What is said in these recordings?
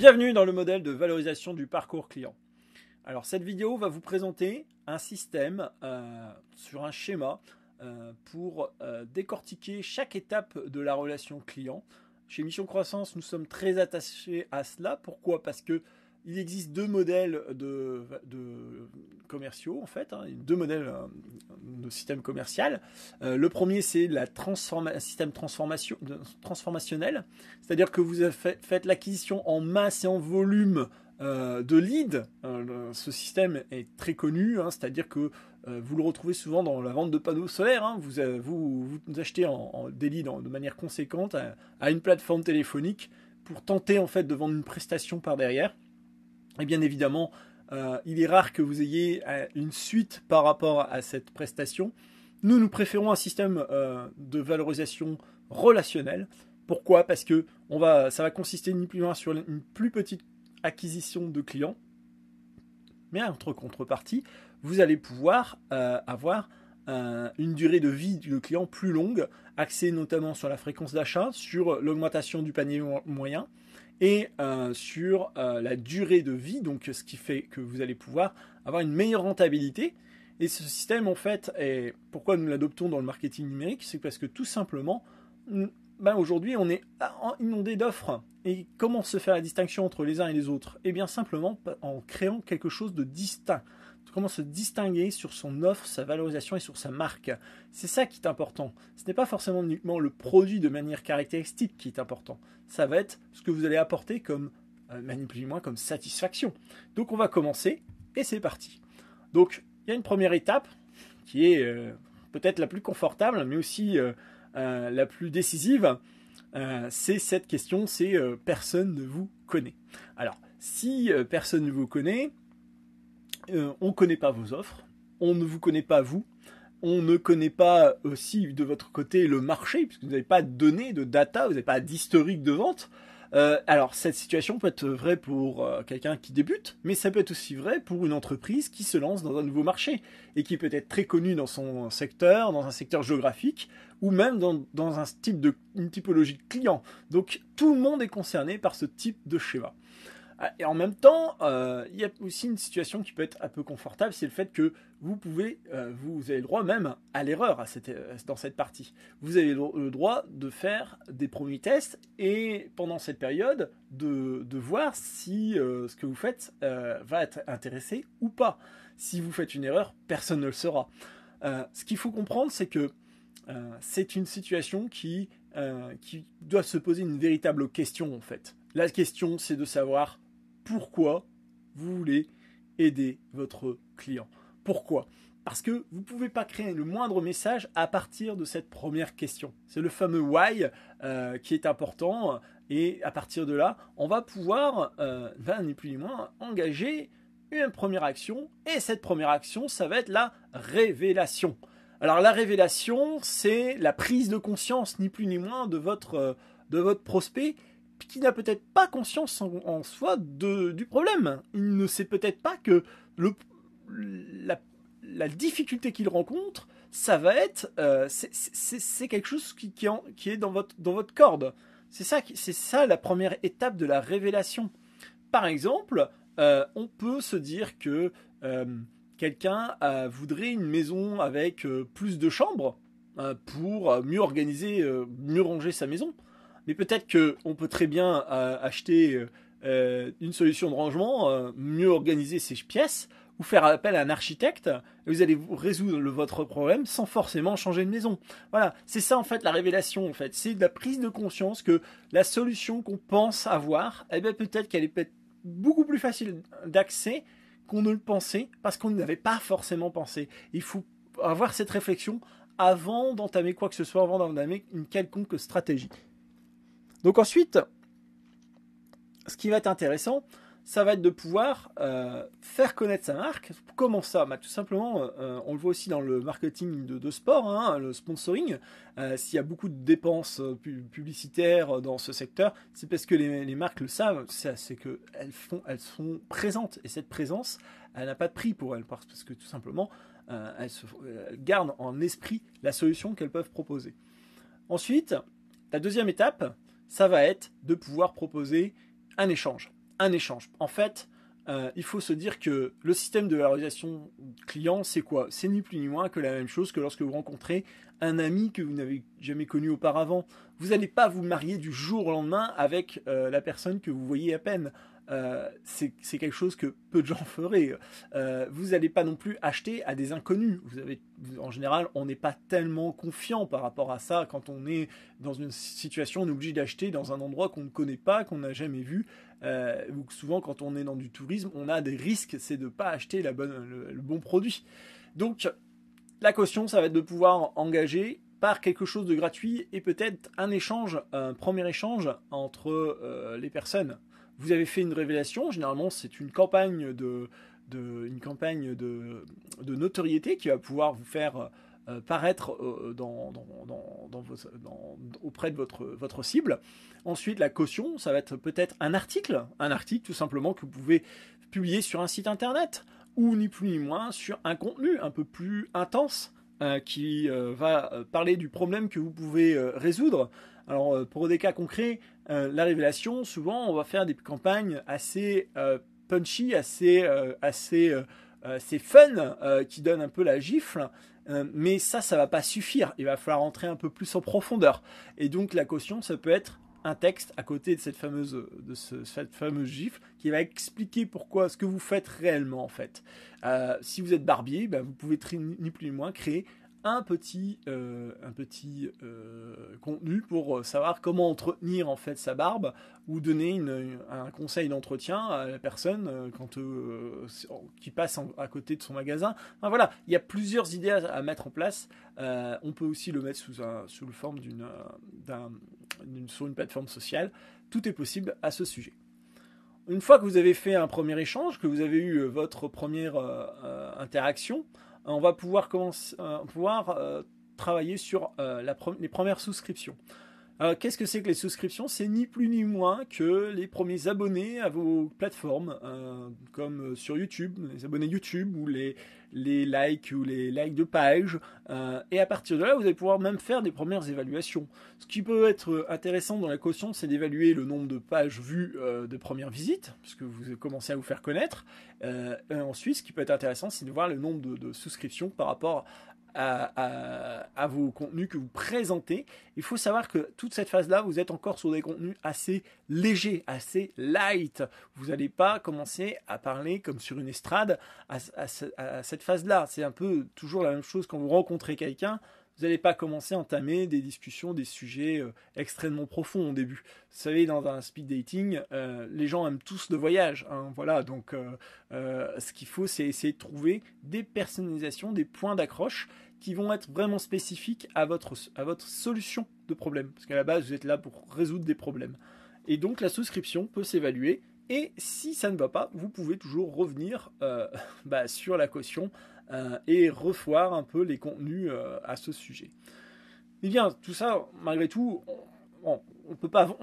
Bienvenue dans le modèle de valorisation du parcours client. Alors cette vidéo va vous présenter un système sur un schéma pour décortiquer chaque étape de la relation client. Chez Mission Croissance, nous sommes très attachés à cela. Pourquoi? Parce que il existe deux modèles de commerciaux en fait, deux modèles de système commercial. Le premier, c'est un système transformationnel, c'est-à-dire que vous faites l'acquisition en masse et en volume de leads. Ce système est très connu, c'est-à-dire que vous le retrouvez souvent dans la vente de panneaux solaires. Vous achetez des leads de manière conséquente à une plateforme téléphonique pour tenter en fait de vendre une prestation par derrière. Et bien évidemment, il est rare que vous ayez une suite par rapport à cette prestation. Nous préférons un système de valorisation relationnelle. Pourquoi? Parce que ça va consister ni plus loin sur une plus petite acquisition de clients, mais entre contrepartie, vous allez pouvoir avoir une durée de vie du client plus longue, axée notamment sur la fréquence d'achat, sur l'augmentation du panier moyen, et sur la durée de vie, donc ce qui fait que vous allez pouvoir avoir une meilleure rentabilité. Et ce système, en fait, pourquoi nous l'adoptons dans le marketing numérique, c'est parce que tout simplement, aujourd'hui, on est inondé d'offres. Et comment se fait la distinction entre les uns et les autres? Eh bien, simplement en créant quelque chose de distinct. Comment se distinguer sur son offre, sa valorisation et sur sa marque. C'est ça qui est important. Ce n'est pas forcément uniquement le produit de manière caractéristique qui est important. Ça va être ce que vous allez apporter comme, comme satisfaction. Donc on va commencer et c'est parti. Donc il y a une première étape qui est peut-être la plus confortable, mais aussi la plus décisive. C'est cette question, c'est personne ne vous connaît. Alors si personne ne vous connaît, on ne connaît pas vos offres, on ne vous connaît pas vous, on ne connaît pas aussi de votre côté le marché, puisque vous n'avez pas de données, de data, vous n'avez pas d'historique de vente. Alors cette situation peut être vraie pour quelqu'un qui débute, mais ça peut être aussi vrai pour une entreprise qui se lance dans un nouveau marché et qui peut être très connue dans son secteur, dans un secteur géographique, ou même dans une typologie de client. Donc tout le monde est concerné par ce type de schéma. Et en même temps, il y a aussi une situation qui peut être un peu confortable, c'est le fait que vous avez le droit même à l'erreur dans cette partie. Vous avez le droit de faire des premiers tests et pendant cette période de voir si ce que vous faites va être intéressé ou pas. Si vous faites une erreur, personne ne le saura. Ce qu'il faut comprendre, c'est que c'est une situation qui doit se poser une véritable question en fait. La question, c'est de savoir pourquoi vous voulez aider votre client. Pourquoi? Parce que vous ne pouvez pas créer le moindre message à partir de cette première question. C'est le fameux why qui est important. Et à partir de là, on va pouvoir, ni plus ni moins, engager une première action. Et cette première action, ça va être la révélation. Alors la révélation, c'est la prise de conscience, ni plus ni moins, de votre prospect, qui n'a peut-être pas conscience en soi du problème. Il ne sait peut-être pas que la difficulté qu'il rencontre, ça va être, c'est quelque chose qui est dans votre corde. C'est ça la première étape de la révélation. Par exemple, on peut se dire que quelqu'un voudrait une maison avec plus de chambres pour mieux organiser, mieux ranger sa maison. Mais peut-être qu'on peut très bien acheter une solution de rangement, mieux organiser ses pièces, ou faire appel à un architecte, et vous allez résoudre votre problème sans forcément changer de maison. Voilà, c'est ça en fait la révélation en fait. C'est de la prise de conscience que la solution qu'on pense avoir, peut-être qu'elle est peut-être beaucoup plus facile d'accès qu'on ne le pensait, parce qu'on n'avait pas forcément pensé. Il faut avoir cette réflexion avant d'entamer quoi que ce soit, avant d'entamer une quelconque stratégie. Donc ensuite, ce qui va être intéressant, ça va être de pouvoir faire connaître sa marque. Comment ça? Tout simplement, on le voit aussi dans le marketing de sport, le sponsoring. S'il y a beaucoup de dépenses publicitaires dans ce secteur, c'est parce que les marques le savent, c'est qu'elles sont présentes. Et cette présence, elle n'a pas de prix pour elles, parce que tout simplement, elles gardent en esprit la solution qu'elles peuvent proposer. Ensuite, la deuxième étape, ça va être de pouvoir proposer un échange. un échange. En fait, il faut se dire que le système de valorisation client, c'est quoi? C'est ni plus ni moins que la même chose que lorsque vous rencontrez un ami que vous n'avez jamais connu auparavant. Vous n'allez pas vous marier du jour au lendemain avec la personne que vous voyez à peine. C'est quelque chose que peu de gens feraient. Vous n'allez pas non plus acheter à des inconnus. En général, on n'est pas tellement confiant par rapport à ça. Quand on est dans une situation, on est obligé d'acheter dans un endroit qu'on ne connaît pas, qu'on n'a jamais vu. Ou souvent, quand on est dans du tourisme, on a des risques, c'est de ne pas acheter le bon produit. Donc, la caution, ça va être de pouvoir engager par quelque chose de gratuit et peut-être un premier échange entre les personnes. Vous avez fait une révélation, généralement c'est une campagne de notoriété qui va pouvoir vous faire paraître auprès de votre cible. Ensuite, la caution, ça va être peut-être un article tout simplement que vous pouvez publier sur un site internet ou ni plus ni moins sur un contenu un peu plus intense qui va parler du problème que vous pouvez résoudre. Alors pour des cas concrets, la révélation, souvent on va faire des campagnes assez punchy, assez fun, qui donnent un peu la gifle. Mais ça va pas suffire. Il va falloir entrer un peu plus en profondeur. Et donc la caution, ça peut être un texte à côté de cette fameuse gifle qui va expliquer pourquoi ce que vous faites réellement en fait. Si vous êtes barbier, vous pouvez ni plus ni moins créer un petit contenu pour savoir comment entretenir en fait sa barbe ou donner un conseil d'entretien à la personne qui passe à côté de son magasin. Enfin, voilà, il y a plusieurs idées à mettre en place. On peut aussi le mettre sous la forme sur une plateforme sociale. Tout est possible à ce sujet. Une fois que vous avez fait un premier échange, que vous avez eu votre première interaction, on va pouvoir travailler sur les premières souscriptions. Qu'est-ce que c'est que les souscriptions? C'est ni plus ni moins que les premiers abonnés à vos plateformes, comme sur YouTube, les abonnés YouTube ou les likes ou les likes de page. Et à partir de là, vous allez pouvoir même faire des premières évaluations. Ce qui peut être intéressant dans la caution, c'est d'évaluer le nombre de pages vues de première visite, puisque vous commencez à vous faire connaître. Et ensuite, ce qui peut être intéressant, c'est de voir le nombre de souscriptions par rapport à vos contenus que vous présentez. Il faut savoir que toute cette phase-là, vous êtes encore sur des contenus assez légers, assez light. Vous n'allez pas commencer à parler comme sur une estrade à cette phase-là. C'est un peu toujours la même chose quand vous rencontrez quelqu'un. Vous n'allez pas commencer à entamer des discussions, des sujets extrêmement profonds au début. Vous savez, dans un speed dating, les gens aiment tous le voyage. Voilà, donc ce qu'il faut, c'est essayer de trouver des personnalisations, des points d'accroche qui vont être vraiment spécifiques à votre solution de problème. Parce qu'à la base, vous êtes là pour résoudre des problèmes. Et donc, la souscription peut s'évaluer. Et si ça ne va pas, vous pouvez toujours revenir sur la caution et revoir un peu les contenus à ce sujet. Eh bien, tout ça, malgré tout, on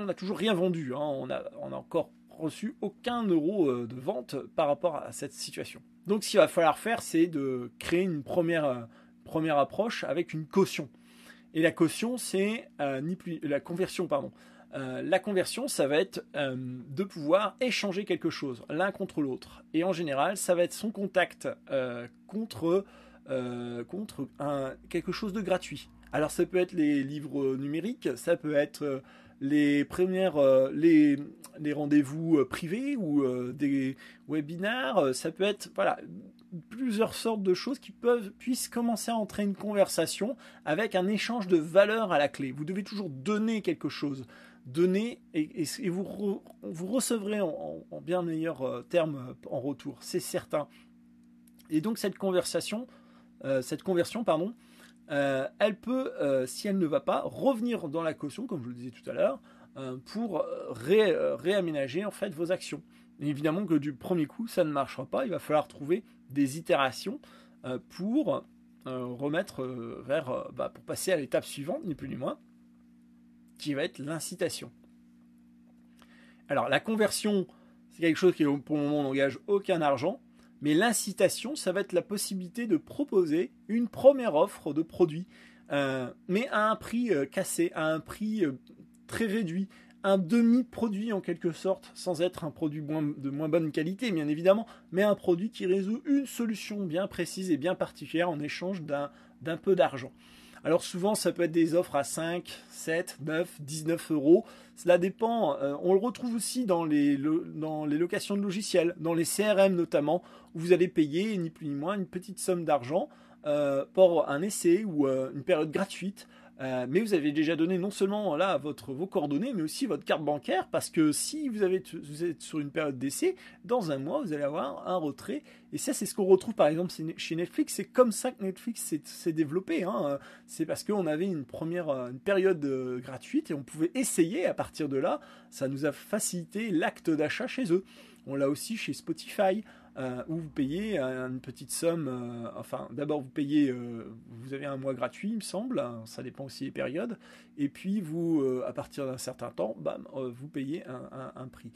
n'a toujours rien vendu. On a encore reçu aucun euro de vente par rapport à cette situation. Donc, ce qu'il va falloir faire, c'est de créer une première approche avec une caution. Et la caution, c'est la conversion, pardon. La conversion, ça va être de pouvoir échanger quelque chose l'un contre l'autre. Et en général, ça va être son contact contre quelque chose de gratuit. Alors ça peut être les livres numériques, ça peut être les rendez-vous privés ou des webinaires, ça peut être plusieurs sortes de choses qui puissent commencer à entrer une conversation avec un échange de valeur à la clé. Vous devez toujours donner quelque chose. Donner et vous recevrez en bien meilleurs termes en retour, c'est certain. Et donc cette conversion, elle peut, si elle ne va pas, revenir dans la caution, comme je le disais tout à l'heure, pour réaménager en fait vos actions. Et évidemment que du premier coup, ça ne marchera pas. Il va falloir trouver des itérations pour remettre pour passer à l'étape suivante, ni plus ni moins, qui va être l'incitation. Alors la conversion, c'est quelque chose qui pour le moment n'engage aucun argent, mais l'incitation, ça va être la possibilité de proposer une première offre de produit, mais à un prix cassé, à un prix très réduit, un demi-produit en quelque sorte, sans être un produit de moins bonne qualité, bien évidemment, mais un produit qui résout une solution bien précise et bien particulière en échange d'un peu d'argent. Alors souvent, ça peut être des offres à 5, 7, 9, 19 euros. Cela dépend. On le retrouve aussi dans les locations de logiciels, dans les CRM notamment, où vous allez payer ni plus ni moins une petite somme d'argent pour un essai ou une période gratuite. Mais vous avez déjà donné non seulement là vos coordonnées, mais aussi votre carte bancaire, parce que si vous êtes sur une période d'essai, dans un mois, vous allez avoir un retrait. Et ça, c'est ce qu'on retrouve par exemple chez Netflix. C'est comme ça que Netflix s'est développé. Hein. C'est parce qu'on avait une période gratuite et on pouvait essayer à partir de là. Ça nous a facilité l'acte d'achat chez eux. On l'a aussi chez Spotify. Où vous payez une petite somme, d'abord vous payez, vous avez un mois gratuit il me semble, hein, ça dépend aussi des périodes, et puis vous, à partir d'un certain temps, vous payez un prix.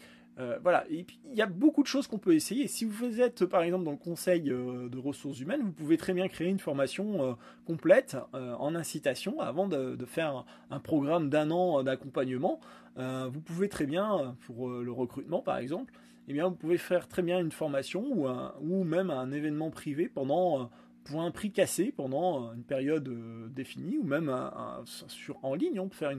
Voilà, et puis il y a beaucoup de choses qu'on peut essayer. Si vous êtes par exemple dans le conseil de ressources humaines, vous pouvez très bien créer une formation complète en incitation avant de faire un programme d'1 an d'accompagnement. Vous pouvez très bien, pour le recrutement par exemple, eh bien, vous pouvez faire très bien une formation ou même un événement privé pour un prix cassé pendant une période définie, ou même en ligne. On peut faire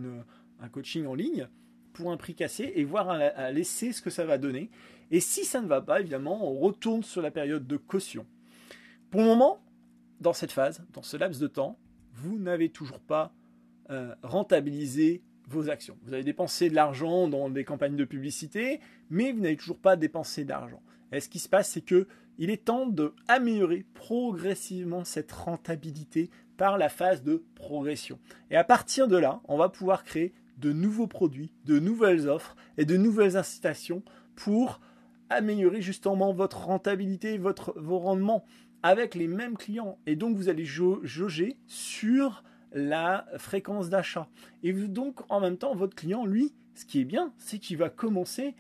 un coaching en ligne pour un prix cassé et voir à l'essai ce que ça va donner. Et si ça ne va pas, évidemment, on retourne sur la période de caution. Pour le moment, dans cette phase, dans ce laps de temps, vous n'avez toujours pas rentabilisé vos actions. Vous avez dépensé de l'argent dans des campagnes de publicité, mais vous n'avez toujours pas dépensé d'argent. Et ce qui se passe, c'est qu'il est temps d'améliorer progressivement cette rentabilité par la phase de progression. Et à partir de là, on va pouvoir créer de nouveaux produits, de nouvelles offres et de nouvelles incitations pour améliorer justement votre rentabilité, vos rendements avec les mêmes clients. Et donc, vous allez jauger sur la fréquence d'achat. Et donc, en même temps, votre client, lui, ce qui est bien, c'est qu'il va commencer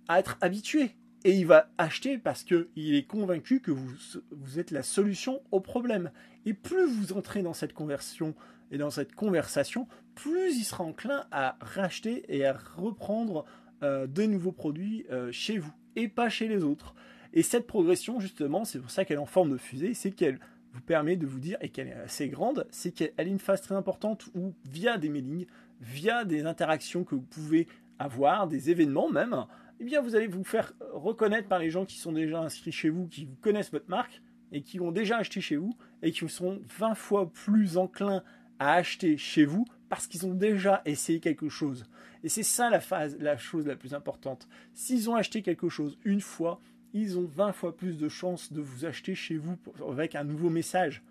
à être habitué. Et il va acheter parce qu'il est convaincu que vous êtes la solution au problème. Et plus vous entrez dans cette conversion et dans cette conversation, plus il sera enclin à racheter et à reprendre de nouveaux produits chez vous et pas chez les autres. Et cette progression, justement, c'est pour ça qu'elle est en forme de fusée, c'est qu'elle vous permet de vous dire, et qu'elle est assez grande, c'est qu'elle est une phase très importante où, via des mailings, via des interactions que vous pouvez avoir, des événements même, eh bien vous allez vous faire reconnaître par les gens qui sont déjà inscrits chez vous, qui vous connaissent votre marque, et qui ont déjà acheté chez vous, et qui sont 20 fois plus enclins à acheter chez vous, parce qu'ils ont déjà essayé quelque chose. Et c'est ça la chose la plus importante. S'ils ont acheté quelque chose une fois, ils ont 20 fois plus de chances de vous acheter chez vous avec un nouveau message.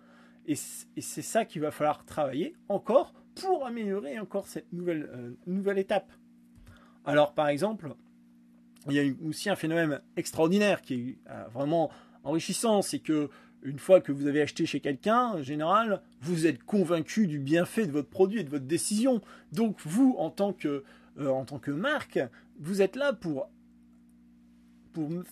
Et c'est ça qu'il va falloir travailler encore pour améliorer encore cette nouvelle étape. Alors par exemple, il y a aussi un phénomène extraordinaire qui est vraiment enrichissant, c'est que une fois que vous avez acheté chez quelqu'un, en général, vous êtes convaincu du bienfait de votre produit et de votre décision. Donc vous, en tant que marque, vous êtes là pour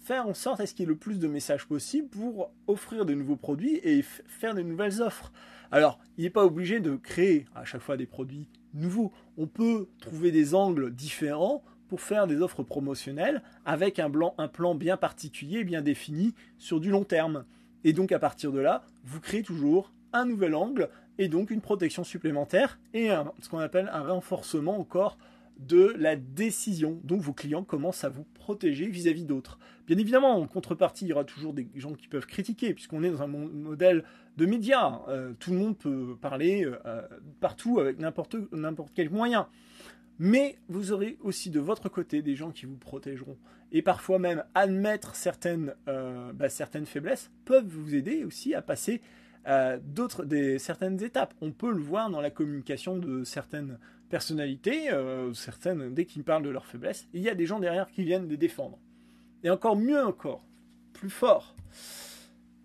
faire en sorte à ce qu'il y ait le plus de messages possible pour offrir de nouveaux produits et faire de nouvelles offres. Alors, il n'est pas obligé de créer à chaque fois des produits nouveaux. On peut trouver des angles différents pour faire des offres promotionnelles avec un plan bien particulier, bien défini sur du long terme. Et donc, à partir de là, vous créez toujours un nouvel angle et donc une protection supplémentaire et ce qu'on appelle un renforcement encore de la décision. Donc vos clients commencent à vous protéger vis-à-vis d'autres. Bien évidemment, en contrepartie, il y aura toujours des gens qui peuvent critiquer, puisqu'on est dans un modèle de médias. Tout le monde peut parler partout avec n'importe quel moyen. Mais vous aurez aussi de votre côté des gens qui vous protégeront. Et parfois même admettre certaines faiblesses peuvent vous aider aussi à passer certaines étapes. On peut le voir dans la communication de certaines personnalités, dès qu'ils parlent de leurs faiblesses, il y a des gens derrière qui viennent les défendre. Et encore mieux encore, plus fort,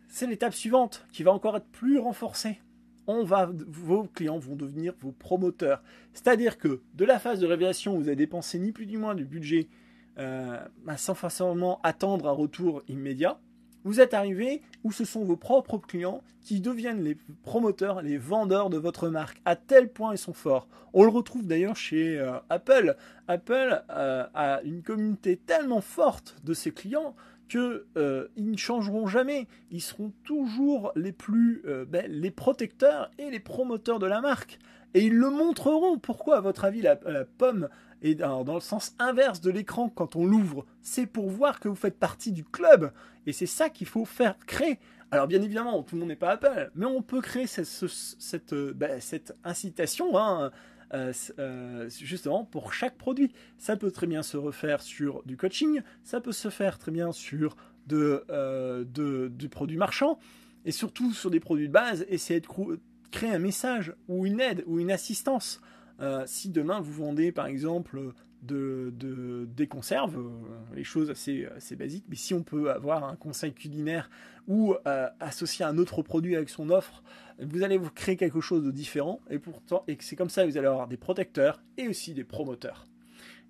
c'est l'étape suivante qui va encore être plus renforcée. Vos clients vont devenir vos promoteurs. C'est-à-dire que de la phase de révélation où vous avez dépensé ni plus ni moins du budget sans forcément attendre un retour immédiat, vous êtes arrivé où ce sont vos propres clients qui deviennent les promoteurs, les vendeurs de votre marque. À tel point ils sont forts. On le retrouve d'ailleurs chez Apple. Apple a une communauté tellement forte de ses clients que ils ne changeront jamais. Ils seront toujours les protecteurs et les promoteurs de la marque. Et ils le montreront. Pourquoi, à votre avis, la pomme est dans le sens inverse de l'écran quand on l'ouvre? C'est pour voir que vous faites partie du club. Et c'est ça qu'il faut faire créer. Alors bien évidemment, tout le monde n'est pas Apple, mais on peut créer cette incitation, hein, justement pour chaque produit. Ça peut très bien se refaire sur du coaching, ça peut se faire très bien sur du produit marchand, et surtout sur des produits de base, essayer de créer un message ou une aide ou une assistance. Si demain vous vendez par exemple des conserves, les choses assez basiques, mais si on peut avoir un conseil culinaire ou associer un autre produit avec son offre, vous allez vous créer quelque chose de différent, et c'est comme ça que vous allez avoir des protecteurs et aussi des promoteurs.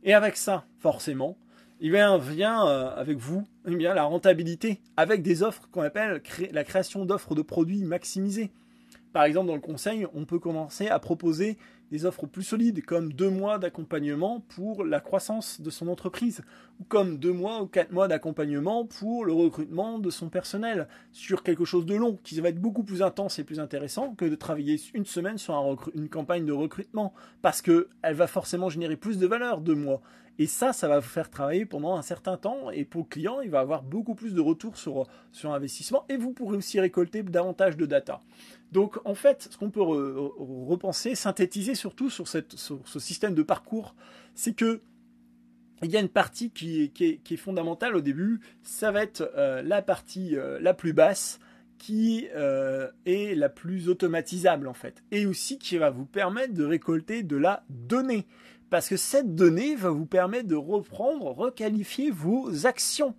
Et avec ça, forcément, vient avec vous la rentabilité, avec des offres qu'on appelle la création d'offres de produits maximisées. Par exemple, dans le conseil, on peut commencer à proposer des offres plus solides, comme 2 mois d'accompagnement pour la croissance de son entreprise, ou comme 2 mois ou 4 mois d'accompagnement pour le recrutement de son personnel, sur quelque chose de long, qui va être beaucoup plus intense et plus intéressant que de travailler une semaine sur une campagne de recrutement, parce qu'elle va forcément générer plus de valeur 2 mois. Et ça va vous faire travailler pendant un certain temps, et pour le client, il va avoir beaucoup plus de retour sur investissement, et vous pourrez aussi récolter davantage de data. Donc en fait, ce qu'on peut repenser, synthétiser surtout sur ce système de parcours, c'est que il y a une partie qui est fondamentale au début, ça va être la partie la plus basse, qui est la plus automatisable en fait, et aussi qui va vous permettre de récolter de la donnée. Parce que cette donnée va vous permettre de requalifier vos actions.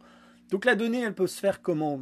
Donc la donnée, elle peut se faire comment?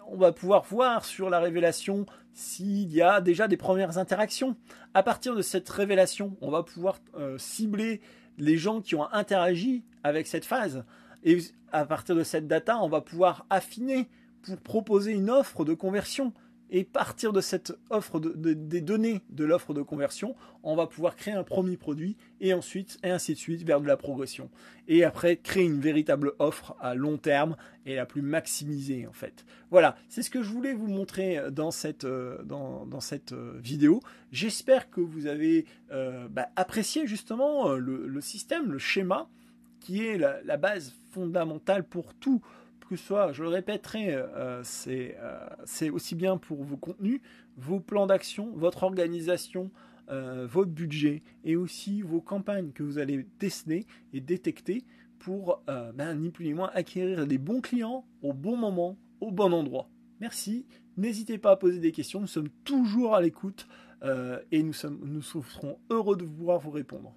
On va pouvoir voir sur la révélation s'il y a déjà des premières interactions. À partir de cette révélation, on va pouvoir cibler les gens qui ont interagi avec cette phase. Et à partir de cette data, on va pouvoir affiner pour proposer une offre de conversion. Et partir de cette offre des données de l'offre de conversion, on va pouvoir créer un premier produit et ensuite, et ainsi de suite, vers de la progression. Et après, créer une véritable offre à long terme et la plus maximisée en fait. Voilà, c'est ce que je voulais vous montrer dans cette vidéo. J'espère que vous avez apprécié justement le système, le schéma, qui est la base fondamentale pour tout. Que ce soit, je le répéterai, c'est aussi bien pour vos contenus, vos plans d'action, votre organisation, votre budget et aussi vos campagnes que vous allez déceler et détecter pour ni plus ni moins acquérir des bons clients au bon moment, au bon endroit. Merci, n'hésitez pas à poser des questions, nous sommes toujours à l'écoute et nous serons heureux de pouvoir vous répondre.